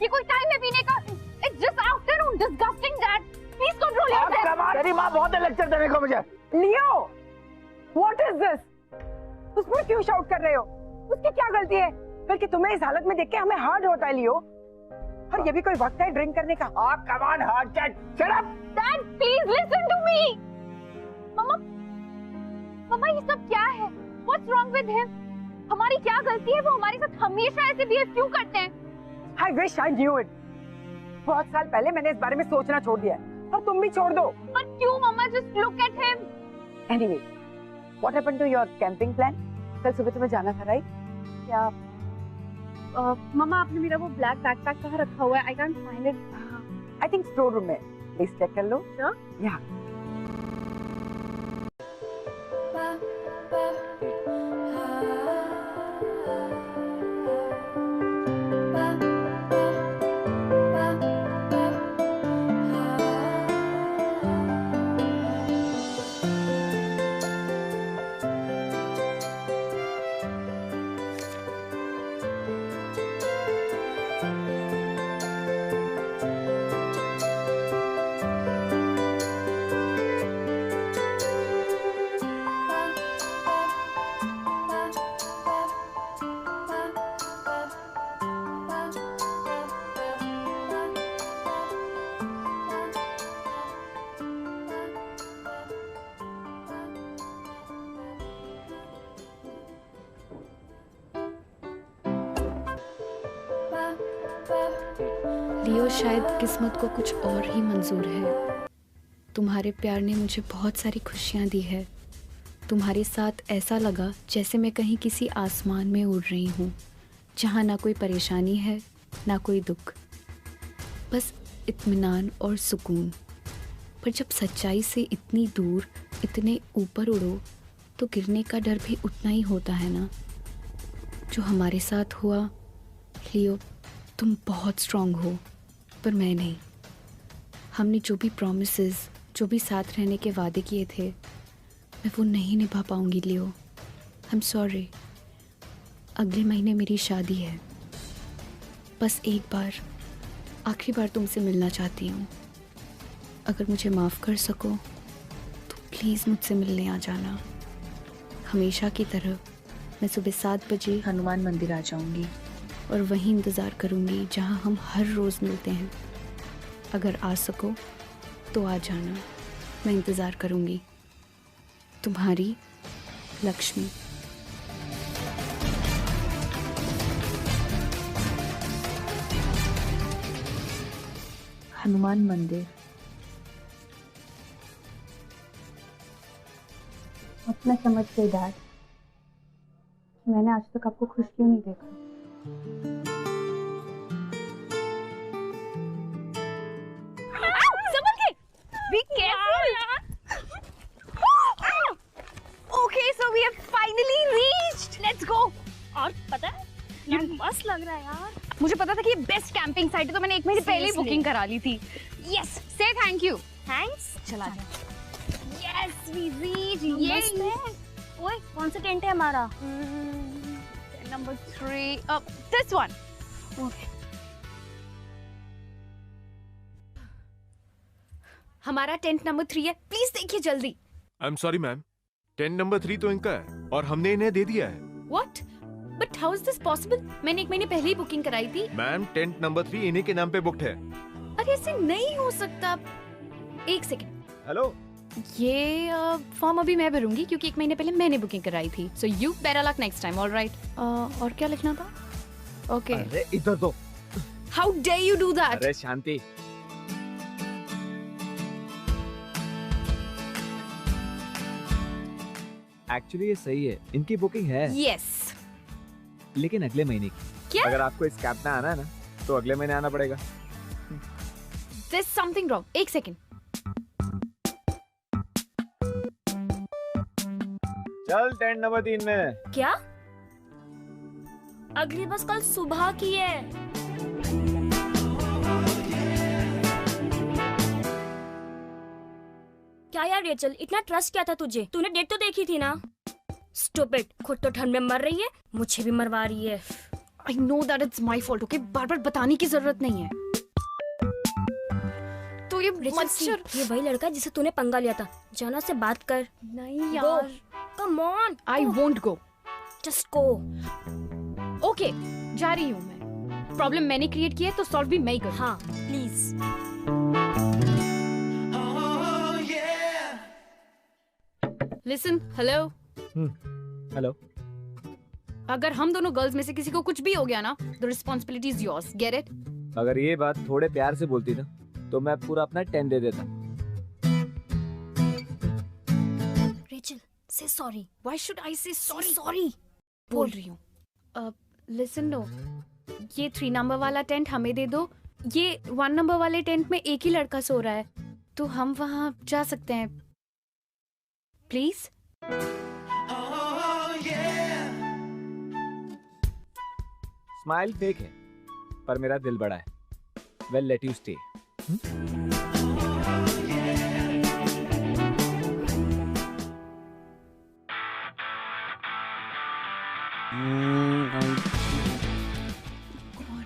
ये कोई टाइम है पीने का? It's just afternoon. Disgusting, Dad. Please control yourself. तेरी माँ बहुत है लेक्चर देने को मुझे। लियो, what is this? उस पर क्यों शाउट कर रहे हो? उसकी क्या गलती है? बल्कि तुम्हें इस हालत में देख के हमें हर्ट होता है लियो। और ये भी कोई वक्त है ड्रिंक करने का? Come on, hard chat. Shut up. Dad, please listen to me. मम्मा ये सब क्या है? What's wrong with him? हमारी क्या गलती है? वो हमारे साथ हमेशा ऐसे बिहेव क्यों करते हैं? I wish I knew it. बहुत साल पहले मैंने इस बारे में सोचना छोड़ दिया है, और तुम भी छोड़ दो। पर क्यों मम्मा? Just look at him. Anyway, what happened to your camping plan? कल सुबह तुम्हें जाना था, राइट? क्या? मम्मा आपने मेरा वो ब्लैक बैकपैक कहाँ रखा हुआ है? I can't find it. I think store room में। प्लीज चेक कर लो। Sure? Yeah. लियो, शायद किस्मत को कुछ और ही मंजूर है। तुम्हारे प्यार ने मुझे बहुत सारी खुशियाँ दी है। तुम्हारे साथ ऐसा लगा जैसे मैं कहीं किसी आसमान में उड़ रही हूँ, जहाँ ना कोई परेशानी है ना कोई दुख, बस इत्मीनान और सुकून। पर जब सच्चाई से इतनी दूर, इतने ऊपर उड़ो तो गिरने का डर भी उतना ही होता है ना। जो हमारे साथ हुआ, लियो, तुम बहुत स्ट्रांग हो पर मैं नहीं। हमने जो भी प्रॉमिसेस, जो भी साथ रहने के वादे किए थे, मैं वो नहीं निभा पाऊंगी लियो। आई एम सॉरी। अगले महीने मेरी शादी है। बस एक बार, आखिरी बार तुमसे मिलना चाहती हूँ। अगर मुझे माफ़ कर सको तो प्लीज़ मुझसे मिलने आ जाना। हमेशा की तरह मैं सुबह 7 बजे हनुमान मंदिर आ जाऊंगी और वहीं इंतज़ार करूंगी जहां हम हर रोज़ मिलते हैं। अगर आ सको तो आ जाना, मैं इंतज़ार करूंगी। तुम्हारी लक्ष्मी। हनुमान मंदिर। अपना समझते डैड, मैंने आज तक आपको खुश क्यों नहीं देखा। संभल के! Be careful! Okay, so we have finally reached. Let's go. और पता है, ये मस्त लग रहा है यार। मुझे पता था कि ये बेस्ट कैंपिंग साइट है, तो मैंने एक महीने पहले ही बुकिंग करा ली थी। Yes, say thank you. Thanks. चला जा। Yes, we reached. Yes. ओए, कौन सा टेंट है हमारा? Number 3. This one. Okay. हमारा टेंट नंबर 3 है, प्लीज देखिए जल्दी। आई am sorry ma'am, tent number 3 तो इनका है और हमने इन्हें दे दिया है। What? But how is this possible? मैंने एक महीने पहले ही बुकिंग कराई थी। मैम, टेंट नंबर 3 इन्हीं के नाम पे बुक्ड है। अरे ऐसे नहीं हो सकता। एक सेकंड। हेलो, ये फॉर्म अभी मैं भरूंगी क्योंकि एक महीने पहले मैंने बुकिंग कराई थी। So you better luck next time, alright? और क्या लिखना था? ओके। अरे इधर दो। How dare you do that? अरे शांति। एक्चुअली ये सही है, इनकी बुकिंग है। यस। लेकिन अगले महीने की। क्या? अगर आपको इस कैंप में आना है ना, तो अगले महीने आना पड़ेगा। There's something wrong. एक सेकंड। चल टेंट नंबर 3 में। क्या? अगली बस कल सुबह की है। क्या यार रेचल, इतना ट्रस्ट क्या था तुझे? तूने डेट तो देखी थी ना? स्टूपिड, खुद तो ठंड में मर रही है, मुझे भी मरवा रही है। I know that it's my fault, okay? बार-बार बताने की जरूरत नहीं है। तो ये रेचल सी, मच्छर। ये वही लड़का है जिसे तूने पंगा लिया था। जाना से बात कर। नहीं यार। Come on. I won't go. Just go. Okay, जा रही हूँ मैं। प्रॉब्लम मैंने क्रिएट किया है तो सॉल्व भी मैं ही करूँ। हाँ प्लीज। Listen, hello. हेलो। अगर हम दोनों गर्ल्स में से किसी को कुछ भी हो गया ना, the responsibility is yours. Get it? अगर ये बात थोड़े प्यार से बोलती ना तो मैं पूरा अपना 10 दे देता। रेचल से sorry. Why should I say sorry? Sorry बोल रही हूँ। Listen no. ये 3 नंबर वाला टेंट हमें दे दो। ये 1 नंबर वाले टेंट में एक ही लड़का सो रहा है, तो हम वहाँ जा सकते हैं। प्लीज। स्माइल फेक है पर मेरा दिल बड़ा है। Well let you stay.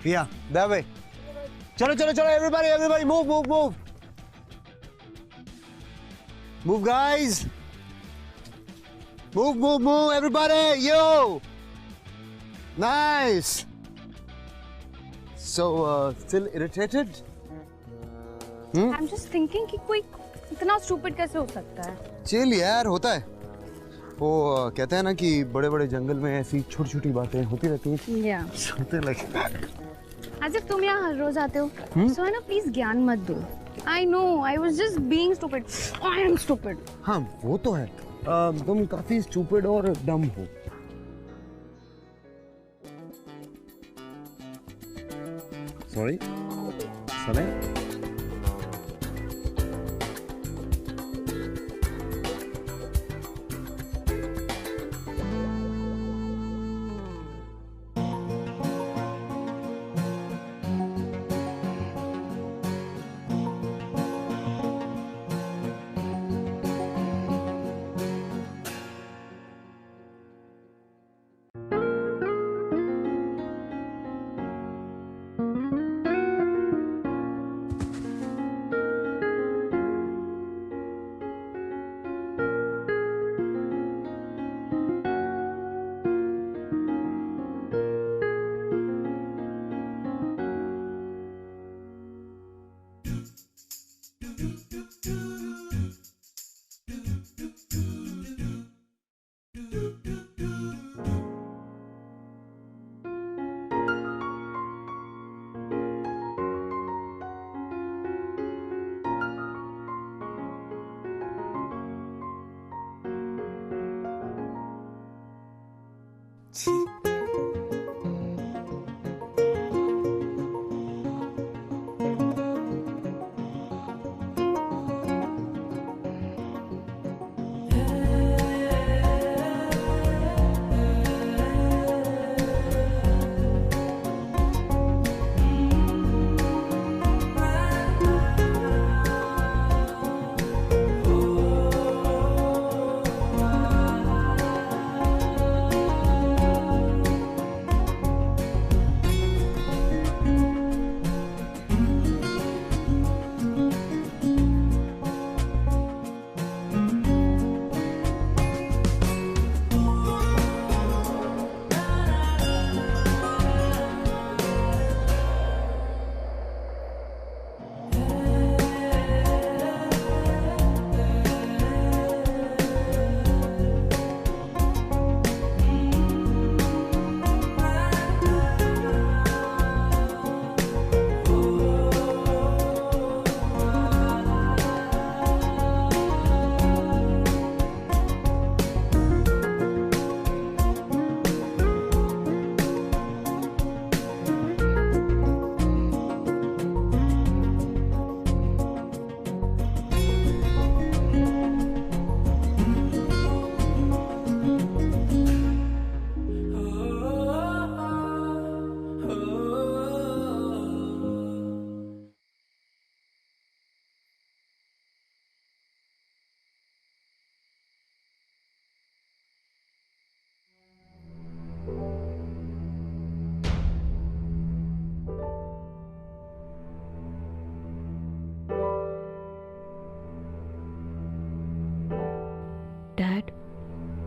Yeah, that way. चलो चलो चलो everybody everybody move move move. Move guys. Move move move everybody yo. Nice. So still irritated? I'm just thinking कि कोई इतना stupid कैसे हो सकता है? चिल यार होता है। वो कहते हैं ना कि बड़े बड़े जंगल में ऐसी छोटी छोटी बातें होती रहती हैं। Yeah. Something like that. As if तुम यहाँ हर रोज आते हो। So है ना प्लीज ज्ञान मत दो। I know, I was just being stupid. I am stupid. हाँ वो तो है। तुम काफी स्टूपिड और डम हो। सॉरी समय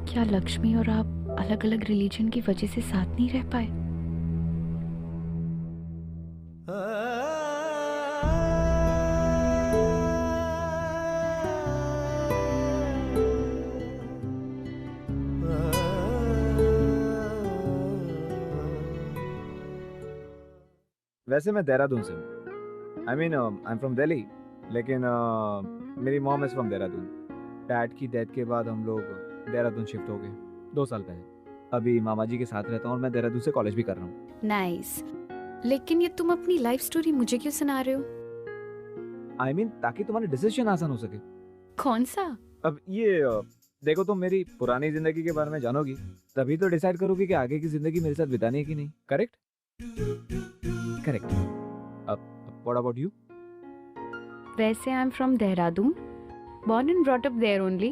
क्या लक्ष्मी और आप अलग अलग रिलीजन की वजह से साथ नहीं रह पाए? वैसे मैं देहरादून से हूँ। I mean I am from Delhi, लेकिन मेरी mom is from Dehradun. Dad की डेथ के बाद हम लोग देहरादून शिफ्ट हो गए 2 साल पहले। अभी मामा जी के साथ रहता हूँ और मैं देहरादून से कॉलेज भी कर रहा हूँ। नाइस। लेकिन ये तुम अपनी लाइफ स्टोरी मुझे क्यों सुना रहे हो? आई मीन ताकि तुम्हारा डिसीजन आसान हो सके। कौन सा? अब ये देखो, तुम मेरी पुरानी जिंदगी के बारे में जानोगी, तभी तो डिसाइड करोगी कि आगे की जिंदगी मेरे साथ बितानी है कि नहीं। करेक्ट? करेक्ट। अब व्हाट अबाउट यू? वैसे I am from Dehradun, born and brought up there only,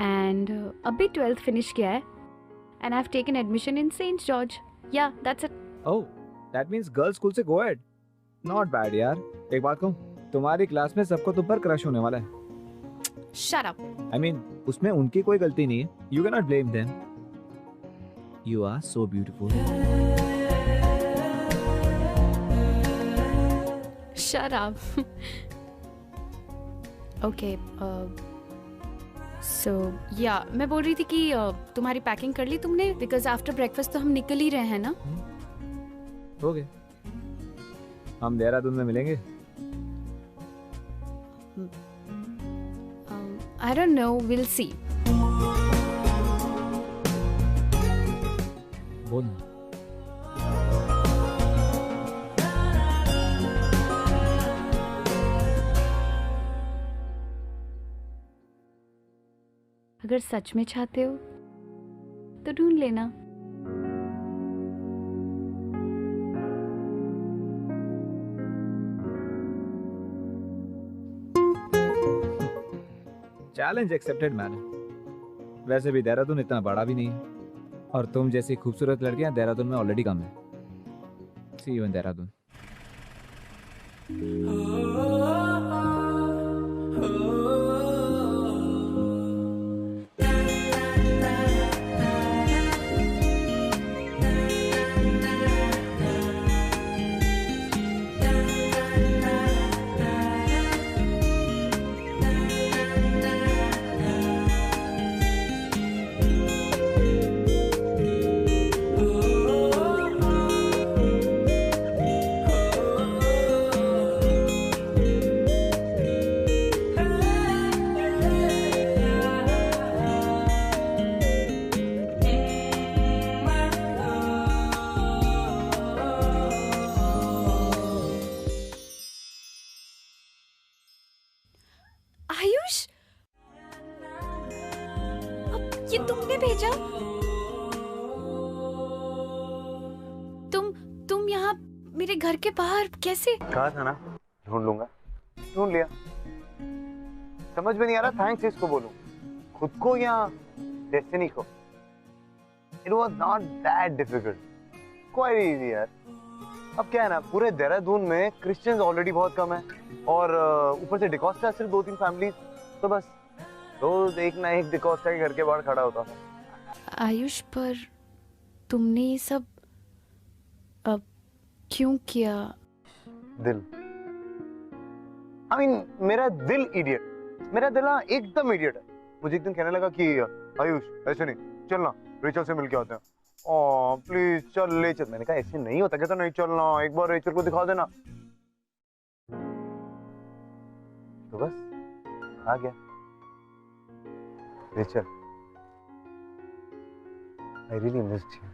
and अभी 12th फिनिश किया है, and I've taken admission in St. George. Yeah, that's it. Oh, that means girls school से coed. Not bad यार। एक बात कहूँ, तुम्हारी क्लास में सबको तुम पर क्रश होने वाला है। Shut up. I mean, उसमें उनकी कोई गलती नहीं है। You cannot blame them. You are so beautiful. Shut up. Okay. So yeah, मैं बोल रही थी कि तुम्हारी पैकिंग कर ली तुमने? Because after breakfast तो हम निकल ही रहे हैं ना? हो गए। हम देहरादून में मिलेंगे। I don't know. We'll see. बोल। अगर सच में चाहते हो तो ढूंढ लेना। Challenge accepted man. वैसे भी देहरादून इतना बड़ा भी नहीं है, और तुम जैसी खूबसूरत लड़कियां देहरादून में ऑलरेडी कम है। सी यू इन देहरादून। आयुष, अब ये तुमने भेजा? तुम यहाँ मेरे घर के बाहर कैसे? कहा था ना ढूंढ लूंगा, ढूंढ लिया। समझ में नहीं आ रहा थैंक्स इसको बोलूं, खुद को या डेस्टिनी को। It was not that difficult, quite easy यार। अब क्या है ना, पूरे देहरादून में क्रिश्चियंस ऑलरेडी बहुत कम है, और ऊपर से डिकोस्टा सिर्फ 2-3 फैमिलीज, तो बस रोज एक ना एक डिकोस्टा के घर के बाहर खड़ा होता था। आयुष, पर तुमने ये सब अब क्यों किया? दिल, I mean, मेरा दिल इडियट, मेरा दिल ना एकदम इडियट है। मुझे एक दिन कहने लगा कि आयुष ऐसे नहीं, चलना रेचल से मिलके आते हैं। ओह प्लीज चल ले चल। मैंने कहा ऐसे नहीं होता, कहता नहीं चलना, एक बार रेचल को दिखा देना। तो बस आ गया। Rachel, I really missed you.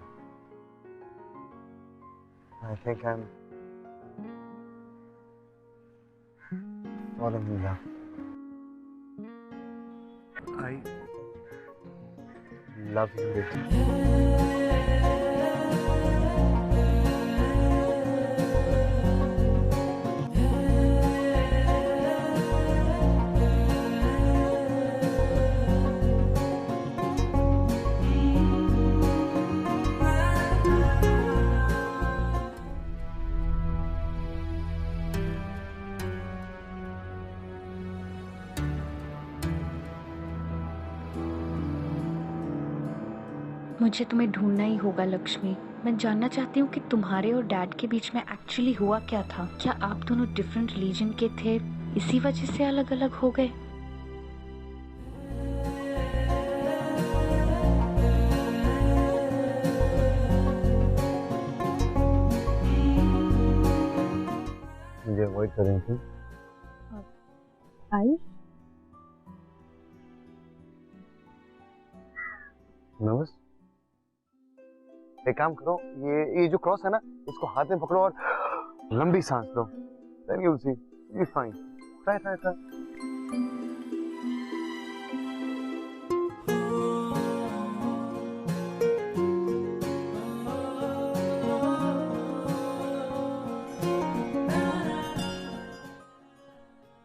I think I'm falling in love. I love you, Rachel. मुझे तुम्हें ढूंढना ही होगा लक्ष्मी। मैं जानना चाहती हूँ कि तुम्हारे और डैड के बीच में एक्चुअली हुआ क्या था। क्या आप दोनों डिफरेंट रिलीजन के थे, इसी वजह से अलग अलग हो गए? मुझे अवॉइड कर रही थी। आयुष, नर्वस? एक काम करो, ये जो क्रॉस है ना, इसको हाथ में पकड़ो और लंबी सांस लो। Then you'll see, you'll be fine. Try.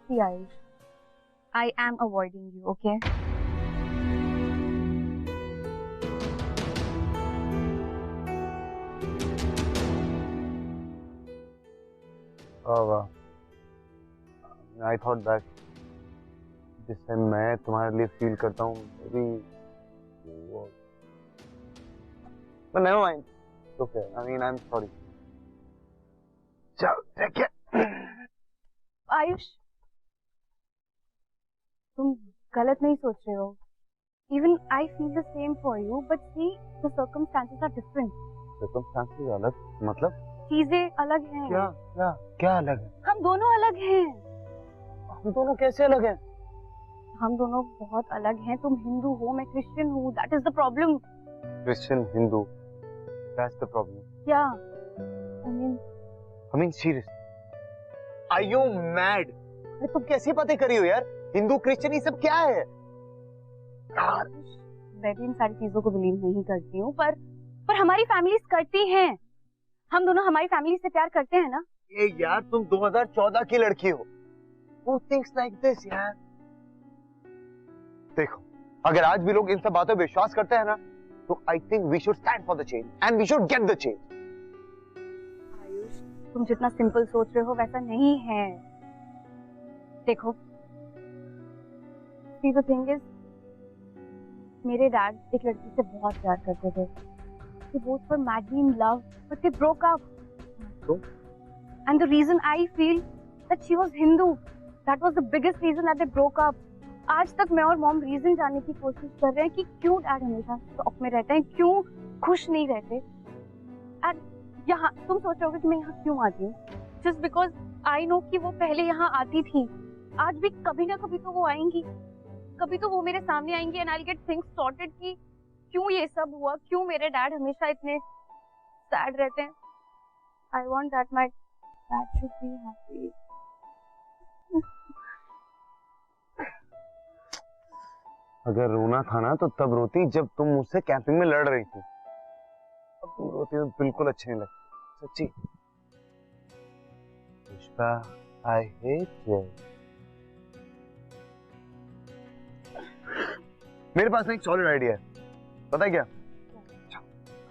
See, Ayush, I am avoiding you, okay? Oh wow. I thought that जिससे मैं तुम्हारे लिए फील करता हूँ, वो but never mind. It's okay. I mean, I'm sorry. चल, take care. आयुष, तुम गलत नहीं सोच रहे हो. Even I feel the same for you, but see, the circumstances are different. Circumstances अलग, मतलब? चीजें अलग हैं. क्या अलग है? हम दोनों अलग हैं. हम दोनों कैसे अलग हैं? हम दोनों बहुत अलग हैं. तुम हिंदू हो, मैं क्रिश्चियन हूँ. That is the problem. Christian, Hindu. That's the problem. Yeah. I mean, seriously. Are you mad? अरे तुम कैसी बातें कर रही हो यार? हिंदू, क्रिश्चियन, ये सब क्या है? यार, मैं भी इन सारी चीजों को बिलीव नहीं करती हूँ, पर हमारी फैमिलीज करती हैं. हम दोनों हमारी फैमिली से प्यार करते हैं ना? ये यार तुम 2014 की लड़की हो. Who thinks like this यार? देखो, अगर आज भी लोग इन सब बातों पे विश्वास करते हैं ना, तो I think we should stand for the change and we should get the change. Ayush, तुम जितना सिंपल सोच रहे हो वैसा नहीं है. देखो, see the thing is, मेरे डैड एक लड़की से बहुत प्यार करते थे. They both were madly in love, but they broke up. So? And the reason I feel that she was Hindu, that was the biggest reason that they broke up. आज तक मैं और मॉम रीजन जानने की कोशिश कर रहे हैं कि क्यों डैड हमेशा शॉक में रहते हैं, क्यों खुश नहीं रहते. एंड यहाँ तुम सोच रहे होगे कि मैं यहाँ क्यों आती हूँ? जस्ट बिकॉज आई नो कि वो पहले यहाँ आती थी. आज भी कभी ना कभी तो वो आएंगी, कभी तो वो मेरे सामने आएंगी and I will get things sorted कि क्यों ये सब हुआ, क्यों मेरे डैड हमेशा इतने सैड रहते हैं. I want that my dad should be happy. अगर रोना था ना तो तब रोती जब तुम मुझसे कैंपिंग में लड़ रही थी. अब तुम रोती हो बिल्कुल अच्छी नहीं लगती, सच्ची. Pushpa, I hate you. मेरे पास एक सॉलिड आइडिया है, पता है क्या?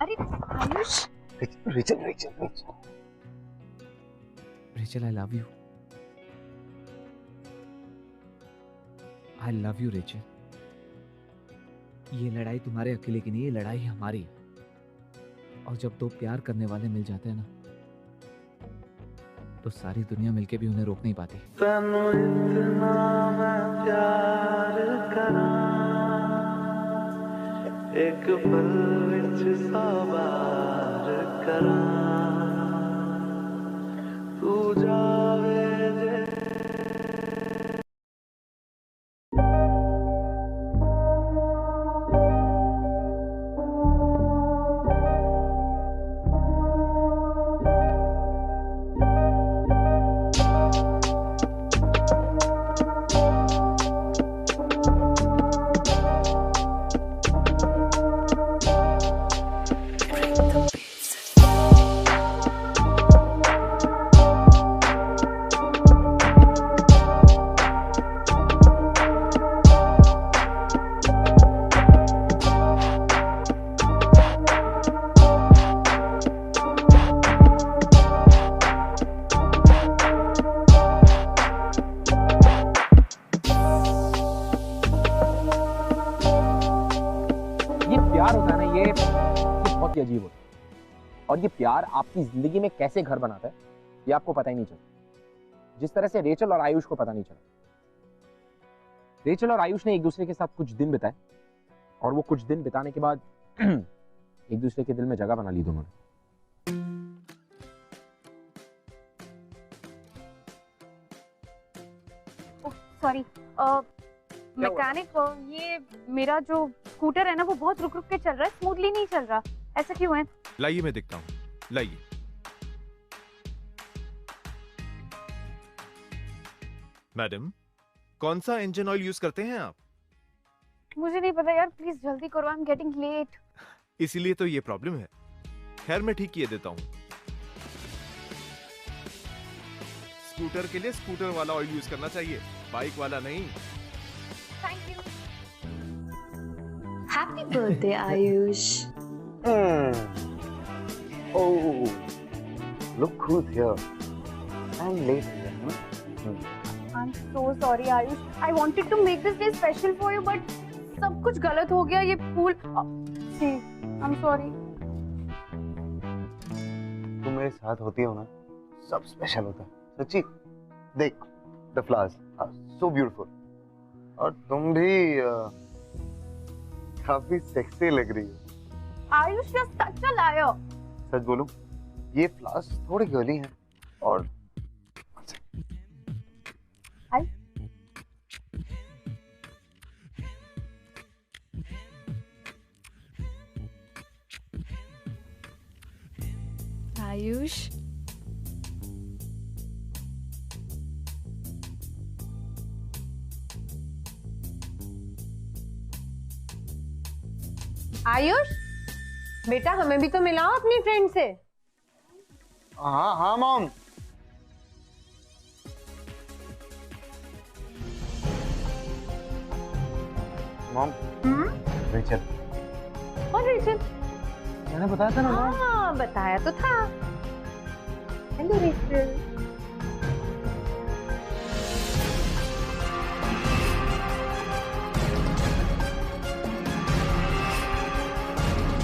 अरे Ayush, Rachel, Rachel, I love you. I love you Rachel. ये लड़ाई तुम्हारे अकेले की नहीं, ये लड़ाई हमारी है. और जब दो प्यार करने वाले मिल जाते हैं ना, तो सारी दुनिया मिलके भी उन्हें रोक नहीं पाती. तनु इतना मैं प्यार करा, एक पल विच 100 बार करा, तू जावे जे. अजीब होता है। और ये प्यार आपकी जिंदगी में कैसे घर बनाता है ये आपको पता ही नहीं चलता, जिस तरह से रेचल और आयुष को पता नहीं चला। रेचल और आयुष ने एक दूसरे के साथ कुछ दिन बिताए और वो कुछ दिन बिताने के बाद एक दूसरे के दिल में जगह बना ली दोनों ने। सॉरी मैकेनिक, ये मेरा जो स्कूटर है ना वो बहुत रुक रुक के चल रहा है, स्मूथली नहीं चल रहा। ऐसा क्यों है? लाइए मैं देखता हूँ, लाइए। मैडम, कौन सा इंजन ऑयल यूज करते हैं आप? मुझे नहीं पता यार, प्लीज जल्दी करो, आई एम गेटिंग लेट। इसीलिए तो ये प्रॉब्लम है। खैर मैं ठीक किए देता हूँ। स्कूटर के लिए स्कूटर वाला ऑयल यूज करना चाहिए, बाइक वाला नहीं। Thank you. Happy birthday Ayush. Oh, look who's here. I'm late here, huh? I'm so sorry Ayush, I wanted to make this day special for you, but सब कुछ गलत हो गया। ये फूल, see, I'm sorry। तुम मेरे साथ होती हो ना, सब स्पेशल होता है, सच्ची। देख, the flowers are so beautiful, और तुम भी काफी सेक्सी लग रही हो। Ayush, you're such a liar। सच बोलूं, ये फ्लावर्स थोड़ी गर्ली हैं और आयुष, आयुष बेटा, हमें भी तो मिलाओ अपनी फ्रेंड से। हाँ हाँ मॉम। Mom, Rachel. कौन रेचल? मैंने बताया था ना मॉम। हाँ, बताया तो था। Hello Rachel.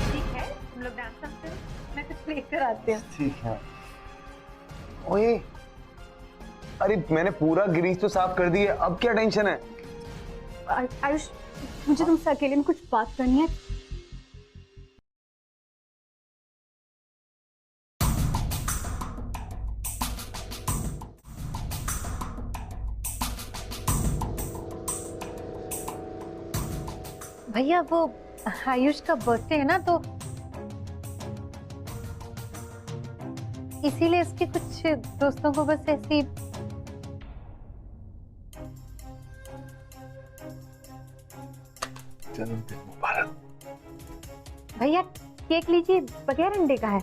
ठीक है, हम लोग डांस करते हैं, मैं कुछ लेकर आती हूँ। ठीक है। ओए, अरे मैंने पूरा ग्रीस तो साफ कर दी है, अब क्या टेंशन है? आयुष, मुझे तुमसे अकेले में कुछ बात करनी है। भैया, वो आयुष का बर्थडे है ना, तो इसीलिए इसके कुछ दोस्तों को बस ऐसी जन्मदिन मुबारक। भैया, केक लीजिए, बगैर अंडे का है।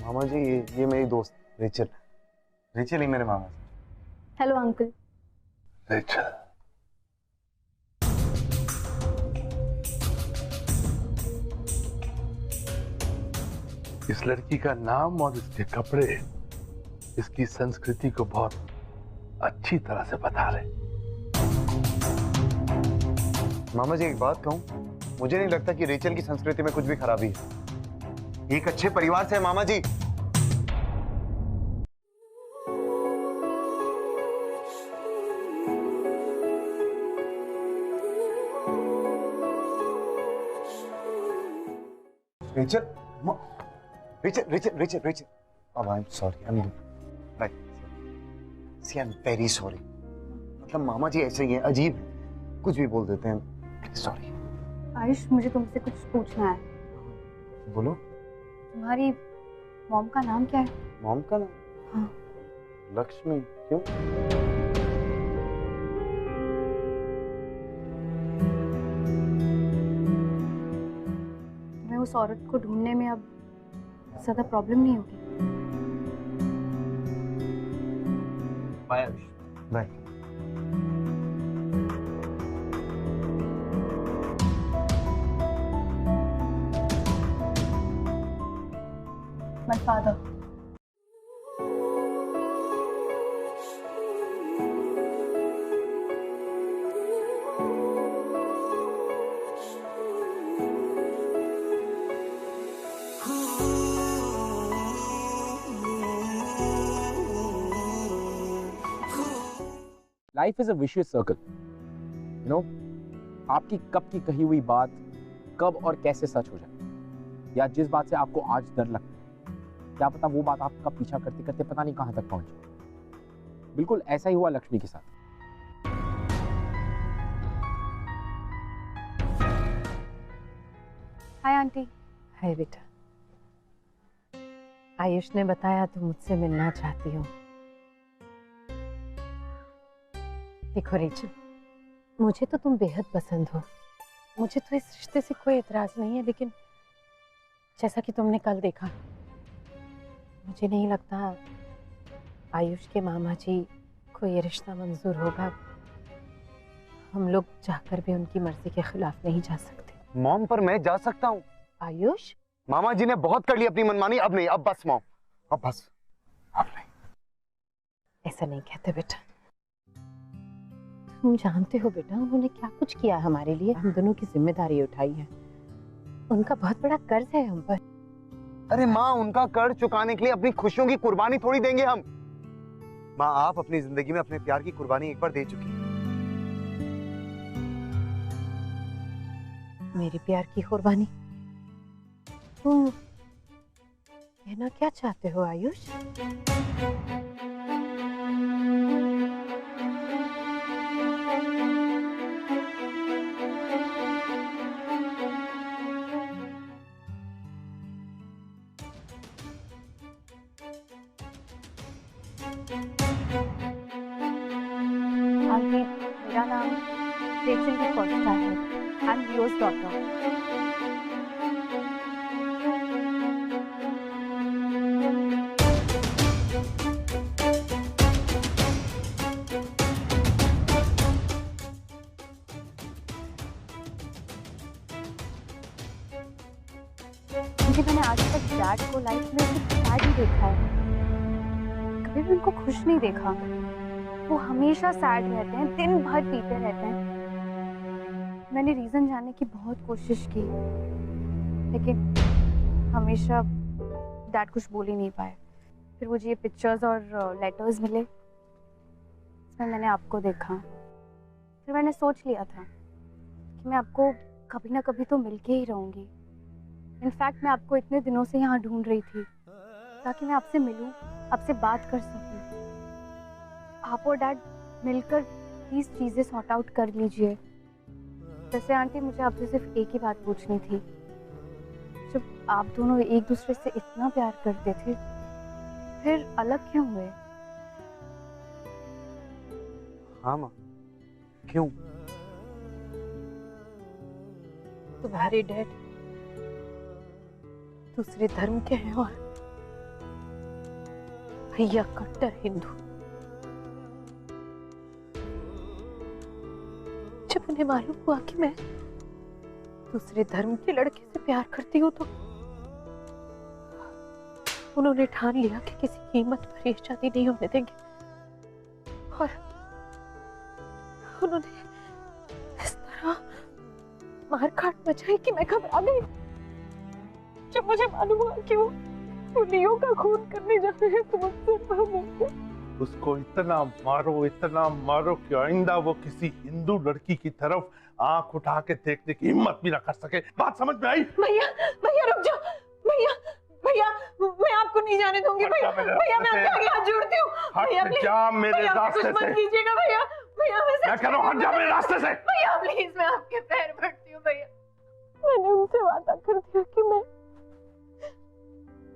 मामा जी, ये मेरी दोस्त रेचल। रेचल ही मेरे मामा। Hello uncle. रेचल, इस लड़की का नाम और इसके कपड़े इसकी संस्कृति को बहुत अच्छी तरह से बता रहे। मामा जी एक बात कहूं, मुझे नहीं लगता कि रेचल की संस्कृति में कुछ भी खराबी है। एक अच्छे परिवार से है मामा जी। Rachel, Rachel, Rachel, Rachel, Rachel. अब I am sorry, I am right. See, I am very sorry. मतलब मामा जी ऐसे ही हैं, अजीब हैं, कुछ भी बोल देते हैं। सॉरी। आयुष, मुझे तुमसे कुछ पूछना है। बोलो। तुम्हारी मॉम का नाम क्या है? मॉम का नाम? हाँ। लक्ष्मी। क्यों? तुम्हें उस औरत को ढूंढने में अब ज्यादा प्रॉब्लम नहीं होगी? Bye Ayush. Bye. My father. Life is a vicious circle, you know. आपकी कब की कही हुई बात कब और कैसे सच हो जाए, या जिस बात से आपको आज डर लगता है, क्या पता वो बात आपका पीछा करते करते पता नहीं कहां तक पहुंच जाए। बिल्कुल ऐसा ही हुआ लक्ष्मी के साथ। Hi aunty. हाय बेटा, आयुष ने बताया तुम मुझसे मिलना चाहती हो। देखो रेचल, मुझे तो तुम बेहद पसंद हो, मुझे तो इस रिश्ते से कोई एतराज नहीं है, लेकिन जैसा कि तुमने कल देखा, मुझे नहीं लगता आयुष के मामा जी को ये रिश्ता मंजूर होगा। हम लोग चाहकर भी उनकी मर्जी के खिलाफ नहीं जा सकते। मॉम, पर मैं जा सकता हूँ। आयुष, मामा जी ने बहुत कर ली अपनी मनमानी, अब नहीं, अब बस मॉम, अब बस, अब नहीं। ऐसा नहीं कहते बेटा, तुम जानते हो बेटा उन्होंने क्या कुछ किया हमारे लिए, हम दोनों की जिम्मेदारी उठाई है, उनका बहुत बड़ा कर्ज है हम पर। अरे माँ, उनका कर्ज चुकाने के लिए अपनी खुशियों की कुर्बानी थोड़ी देंगे हम। माँ, आप अपनी जिंदगी में अपने प्यार की कुर्बानी एक बार दे चुकी हैं। मेरी प्यार की कुर्बानी? तुम कहना क्या चाहते हो आयुष? आंटी, मेरा नाम रेचल डी कोस्टा है। I am Leo's daughter. क्योंकि मैंने आज तक डैड को लाइफ में सिर्फ सैड ही देखा है, कभी भी उनको खुश नहीं देखा। वो हमेशा सैड रहते हैं, दिन भर पीते रहते हैं। मैंने रीजन जानने की बहुत कोशिश की, लेकिन हमेशा डैड कुछ बोल ही नहीं पाए। फिर मुझे ये पिक्चर्स और लेटर्स मिले, इसमें मैंने आपको देखा। फिर मैंने सोच लिया था कि मैं आपको कभी ना कभी तो मिलके ही रहूंगी। इनफैक्ट मैं आपको इतने दिनों से यहाँ ढूंढ रही थी ताकि मैं आपसे मिलूं, आपसे बात कर सकूं। आप और डैड मिलकर प्लीज चीजें सॉर्ट आउट कर लीजिए। वैसे आंटी, मुझे आपसे सिर्फ एक ही बात पूछनी थी, जब आप दोनों एक दूसरे से इतना प्यार करते थे, फिर अलग क्यों हुए? हाँ माँ, क्यों? तुम्हारे डैड दूसरे धर्म के हैं और भैया कट्टर हिंदू। जब उन्हें मालूम हुआ कि मैं दूसरे धर्म के लड़के से प्यार करती हूँ, तो उन्होंने ठान लिया कि किसी कीमत पर ये शादी नहीं होने देंगे, और उन्होंने इस तरह मारकाट मचाई कि मैं घबरा गई। जब मुझे मालूम हुआ कि वो लियो का खून करने जा रहे हैं, तो मुझसे उसको इतना मारो कि आइंदा वो किसी हिंदू लड़की की तरफ आंख उठा के देखने की हिम्मत भी ना कर सके। बात समझ में आई? भैया, भैया रुक जाओ, भैया, भैया मैं आपको नहीं जाने दूंगी। भैया, भैया मैं आपके आगे हाथ जोड़ती हूँ। भैया प्लीज, जा मेरे रास्ते से। मत कीजिएगा भैया, भैया मैं कह रहा हूँ हट जा मेरे रास्ते से। भैया प्लीज, मैं आपके पैर पड़ती हूँ भैया। मैंने उनसे वादा कर दिया कि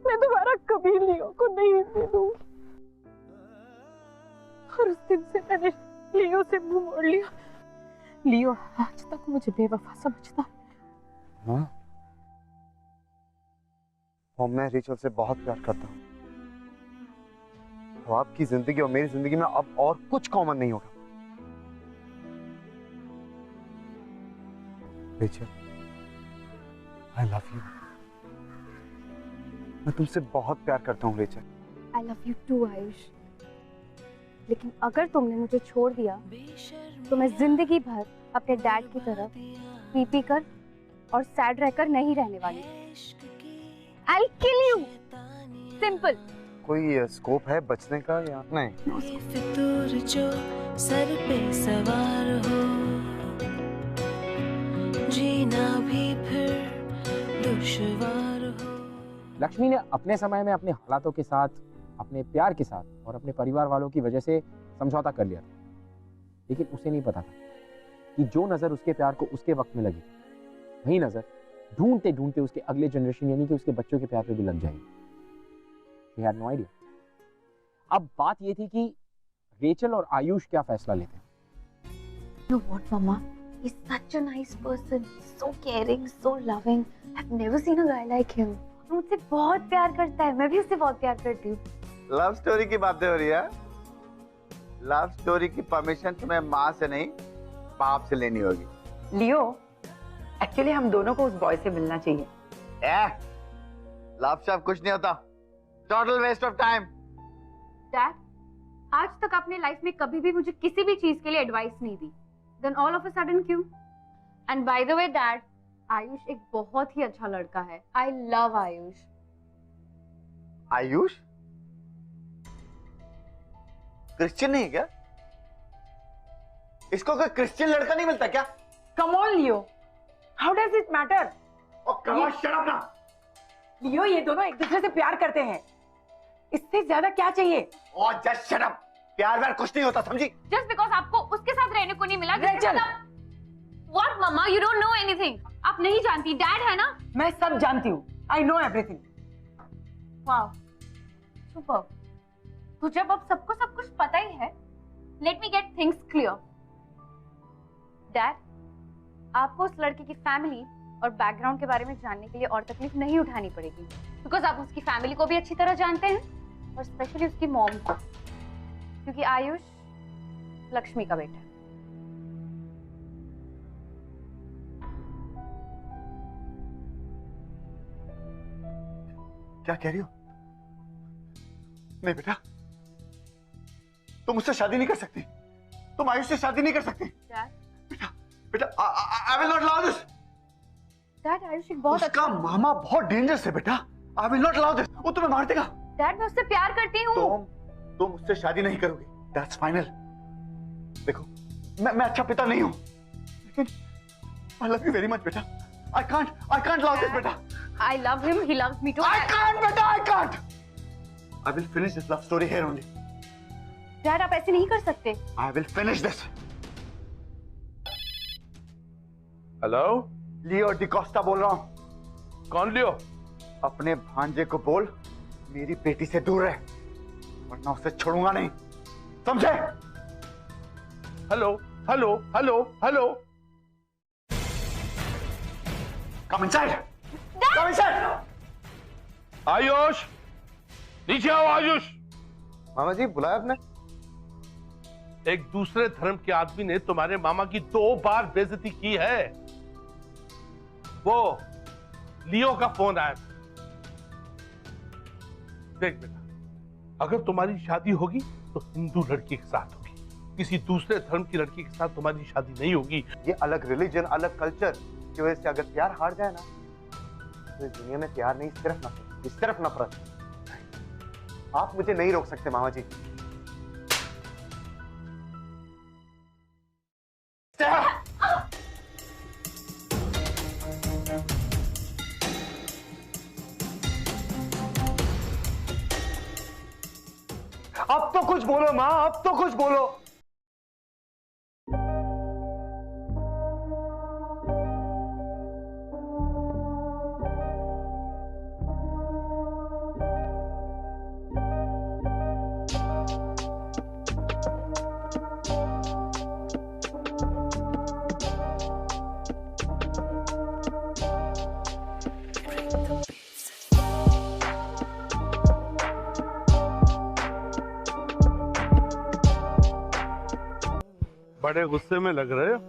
मैं दोबारा कभी लियो को नहीं मिलूंगी, और उस दिन से मैंने लियो से मुंह मोड़ लिया। लियो आज तक मुझे बेवफा समझता है। हाँ? और मैं रेचल से बहुत प्यार करता हूँ। तो आपकी जिंदगी और मेरी जिंदगी में अब और कुछ कॉमन नहीं होगा। Rachel, I love you. मैं तुमसे बहुत प्यार करता हूँ Rachel. I love you too Ayush, लेकिन अगर तुमने मुझे छोड़ दिया तो मैं जिंदगी भर अपने डैड की तरह पी कर और सैड रहकर नहीं रहने वाली। I'll kill you. Simple. कोई स्कोप है बचने का या नहीं? फितूर जो सर पे सवार हो, जीना भी फिर दुश्वार हो। लक्ष्मी ने अपने समय में अपने हालातों के साथ, अपने प्यार के साथ और अपने परिवार वालों की वजह से समझौता कर लिया था, लेकिन उसे नहीं पता था कि जो नजर उसके प्यार को उसके वक्त में लगी, वही नजर ढूंढते ढूंढते उसके अगले जनरेशन यानी कि उसके बच्चों के प्यार पे भी लग जाएगी। She had no idea। अब बात ये थी कि रेचल और आयुष क्या फैसला लेते हैं। You know what, Mama? He's such a nice person, so caring, so loving. I've never seen a guy like him. मुझसे बहुत प्यार करता है, मैं भी उससे बहुत प्यार करती हूँ। लव स्टोरी की बातें हो रही है। लव स्टोरी की परमिशन तुम्हें माँ से नहीं, बाप से लेनी होगी। लियो, एक्चुअली हम दोनों को उस बॉय से मिलना चाहिए। लव शव कुछ नहीं होता, total waste of time. Dad, आज तक आपने लाइफ में कभी भी मुझे किसी भी चीज के लिए एडवाइस नहीं दी, then all of a sudden क्यों? And by the way dad, Ayush एक बहुत ही अच्छा लड़का है। I love Ayush. Ayush Christian नहीं है क्या? इसको कोई क्रिश्चियन लड़का नहीं मिलता क्या? Come on Leo, how does it matter? Shut up ना। लियो, ये दोनों एक दूसरे से प्यार करते हैं, इससे ज्यादा क्या चाहिए? और जस्ट शट अप। प्यार व्यार कुछ नहीं होता, समझी? जस्ट बिकॉज आपको उसके साथ रहने को नहीं मिला। Rachel, what mama, you don't know anything. आप नहीं जानती, डैड है ना। मैं सब जानती हूँ, I know everything. Wow, super. तो जब अब सबको सब कुछ पता ही है, let me get things clear. Dad, आपको उस लड़के की फैमिली और बैकग्राउंड के बारे में जानने के लिए और तकलीफ नहीं उठानी पड़ेगी, बिकॉज आप उसकी फैमिली को भी अच्छी तरह जानते हैं और स्पेशली उसकी मॉम को, क्योंकि आयुष लक्ष्मी का बेटा है। क्या कह रही हो? नहीं बेटा, तुम उससे शादी नहीं कर सकती। तुम आयुष से शादी नहीं कर सकती। बेटा, बेटा, I will not allow this. Dad, Ayush एक बहुत उसका मामा बहुत डेंजरस है बेटा। I will not allow this. वो तुम्हें मार देगा। डैड, मैं उससे प्यार करती हूँ। तुम उससे शादी नहीं करोगी। That's final. देखो, मैं अच्छा पिता नहीं हूँ, लेकिन आई लव यू वेरी मच बेटा। आई कांट अलाउ दिस बेटा। I love him, he loves me too. I can't, beta, I can't. I will finish this love story here only. Dad, आप ऐसे नहीं कर सकते। I will finish this. Hello, Leo D'Costa बोल रहा हूँ। कौन लियो? अपने भांजे को बोल मेरी बेटी से दूर रहे, वरना उसे छोड़ूंगा नहीं, समझे? Hello, hello, hello, hello. Come inside. Come inside. Ayush, नीचे आओ आयुष। मामा जी, बुलाया आपने? एक दूसरे धर्म के आदमी ने तुम्हारे मामा की 2 बार बेइज्जती की है। वो लियो का फोन आया। देख बेटा, अगर तुम्हारी शादी होगी तो हिंदू लड़की के साथ होगी, किसी दूसरे धर्म की लड़की के साथ तुम्हारी शादी नहीं होगी। ये अलग रिलीजन, अलग कल्चर की वजह से अगर प्यार हार जाए ना, तो इस दुनिया में प्यार नहीं, सिर्फ नफरत। आप मुझे नहीं रोक सकते मामा जी। अब तो कुछ बोलो माँ, अब तो कुछ बोलो। बड़े गुस्से में लग रहे हो।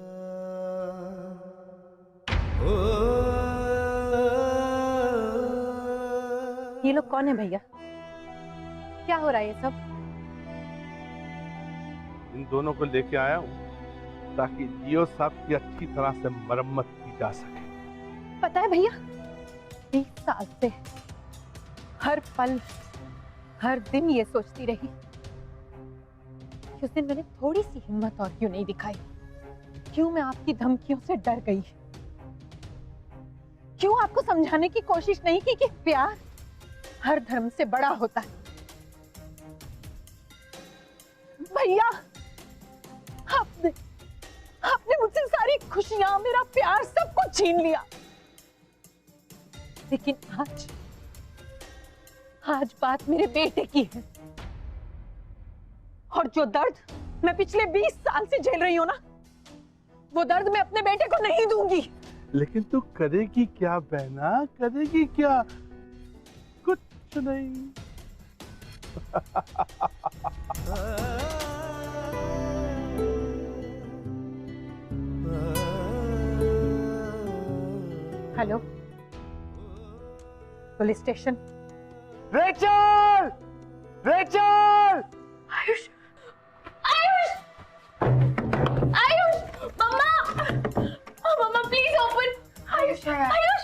ये लोग कौन है भैया? क्या हो रहा है ये सब? इन दोनों को लेके आया हूँ ताकि लियो साहब की अच्छी तरह से मरम्मत की जा सके। पता है भैया, 20 साल से हर पल हर दिन ये सोचती रही कि उस दिन मैंने थोड़ी सी हिम्मत और क्यों नहीं दिखाई? क्यों मैं आपकी धमकियों से डर गई? क्यों आपको समझाने की कोशिश नहीं की कि प्यार हर धर्म से बड़ा होता है? भैया, आपने मुझसे सारी खुशियां, मेरा प्यार, सब कुछ छीन लिया। लेकिन आज बात मेरे बेटे की है, और जो दर्द मैं पिछले 20 साल से झेल रही हूं ना, वो दर्द मैं अपने बेटे को नहीं दूंगी। लेकिन तू करेगी क्या बहना, करेगी क्या? कुछ नहीं। Hello, police station. Rachel! Rachel! Ayush! Ayush! Ayush! Mama! Mama please open! Ayush! Ayush!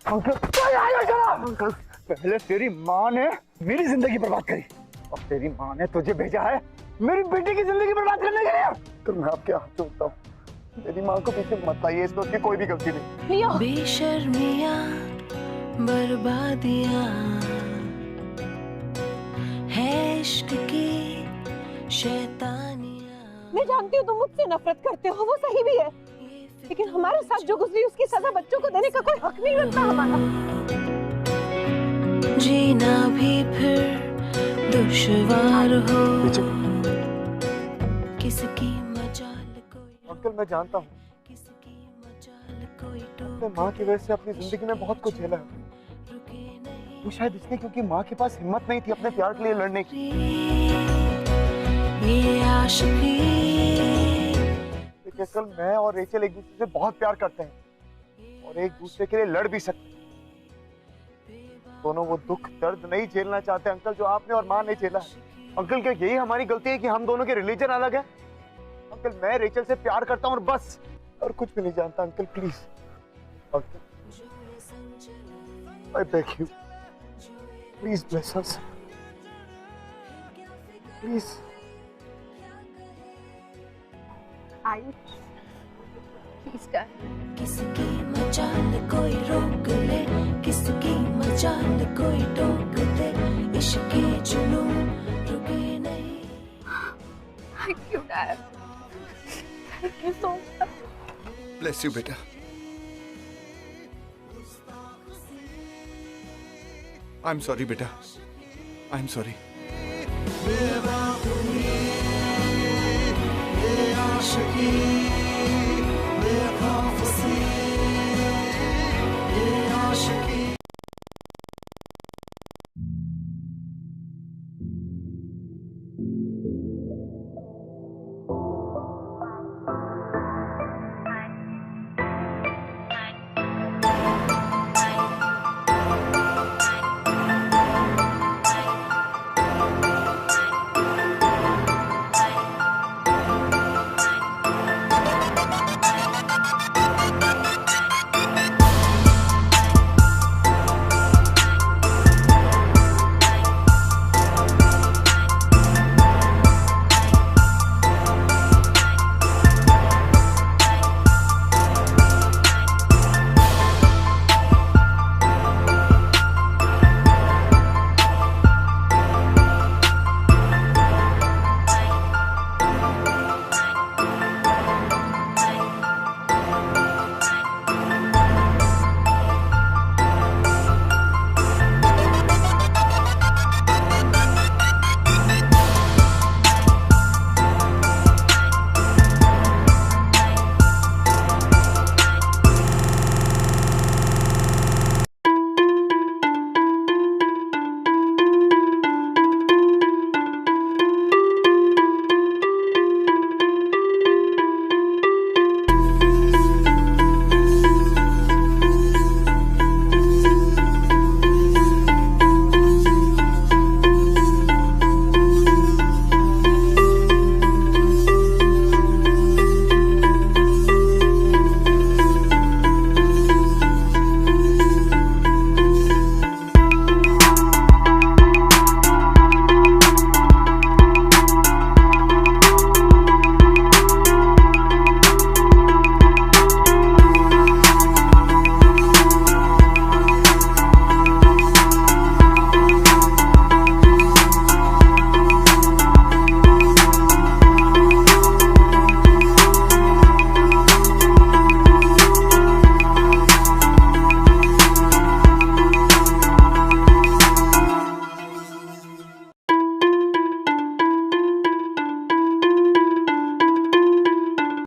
Uncle, पहले तेरी माँ ने मेरी जिंदगी बर्बाद करी और तेरी माँ ने तुझे भेजा है मेरी बेटी की जिंदगी बर्बाद करने के लिए। तो मैं आपके हाथ जोड़ता हूँ, मेरी माँ को पीछे मत लाइए, इसमें उसकी कोई भी गलती नहीं। बेशर्मियाँ बर्बादियाँ है इश्क की शैतानियाँ। मैं जानती हूँ तुम मुझसे नफरत करते हो, वो सही भी है, लेकिन हमारे साथ जो गुजरी उसकी सजा बच्चों को देने का कोई हक नहीं रखता हमारा। जीना भी फिर दुश्वार हो, किसकी मजाल कोई। अंकल, मैं जानता हूँ अपने माँ की वजह से अपनी जिंदगी में बहुत कुछ झेला है। वो शायद इसलिए क्योंकि माँ के पास हिम्मत नहीं थी अपने प्यार के लिए लड़ने की। ये आशिकी। देखिए कल मैं और रेचल एक दूसरे से बहुत प्यार करते हैं और एक दूसरे के लिए लड़ भी सकते हैं। दोनों वो दुख दर्द नहीं झेलना चाहते अंकल जो आपने और माँ ने झेला है। अंकल, क्या यही हमारी गलती है कि हम दोनों के रिलीजन अलग है? अंकल, मैं रेचल से प्यार करता हूँ और बस, और कुछ भी नहीं जानता। Uncle please, uncle I beg you, please bless us, please. Ayush, please darling. किसकी मजाल कोई रोक ले, किसकी मजाल कोई टोक दे, इश्क के जुनून रुके नहीं। Thank you, Dad. Thank you so much. Bless you, beta. I'm sorry, beta. I'm sorry. ये आशिकी